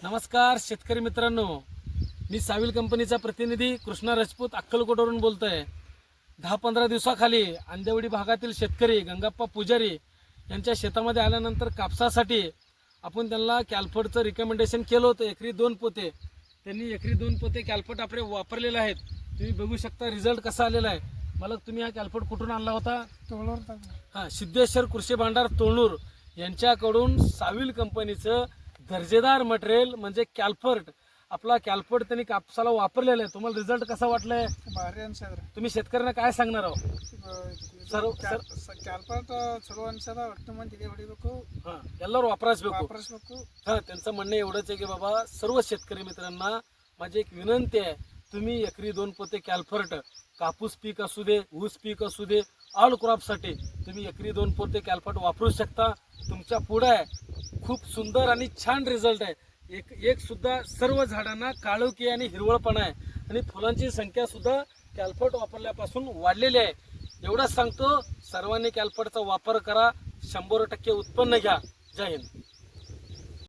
नमस्कार शेतकरी मित्रांनो, मी साविल कंपनीचा प्रतिनिधी कृष्णा राजपूत अक्कलकोटवरून बोलतोय। 10-15 दिवसाखाली अंदेवडी भागातील शेतकरी गंगाप्पा पुजारी यांच्या शेतामध्ये आल्यानंतर कापसासाठी आपण त्यांना कॅल्फर्टचं रिकमेंडेशन केलं होतं। एकरी 2 पोते त्यांनी एकरी 2 पोते कॅल्फर्ट आपले वापरलेले आहेत। तुम्ही बघू शकता रिझल्ट कसा आलेला आहे। मला तुम्ही हा कॅल्फर्ट कुठून आणला होता? तोळूर। हां, सिद्धेश्वर कृषी भांडार तोळूर यांच्याकडून साविल कंपनीचं दर्जेदार मटेरियल म्हणजे कॅल्फर्ट, आपला कॅल्फर्ट त्यांनी कापसाला वापरलेला आहे। तुम्हाला रिझल्ट कसा वाटलाय? भारी अनिसर तुम्ही शेतकऱ्यांना काय सांगणार आहोत? ಕ್ಯಾಲ್ಪರ್ಟ್ ಚಲೋ ಅನ್ಸದ ಒಟ್ಟು ಮಂದಿಗೆ ಹೊಡಿಬೇಕು हां, ಎಲ್ಲರೂ वापरायಬೇಕು। वापरसಬೇಕು। हां, त्यांचं म्हणणं एवढंच आहे की बाबा सर्व शेतकरी मित्रांना माझी एक विनंती आहे, तुम्ही एकरी 2 पोते कॅल्फर्ट कापूस पीक असू दे, ऊस पीक असू दे, ऑल क्रॉपसाठी तुम्ही एकरी 2 पोते कॅल्फर्ट वापरू शकता। तुमच्या पुढे खूप सुंदर आणि छान रिझल्ट आहे। एक सुद्धा सर्व झाडांना काळोखी आणि हिरवळपणा आहे आणि फुलांची संख्या सुद्धा कॅल्फर्ट वापरल्यापासून वाढलेली आहे। एवढंच सांगतो, सर्वांनी कॅल्फर्टचा वापर करा, 100% उत्पन्न घ्या। जय हिंद।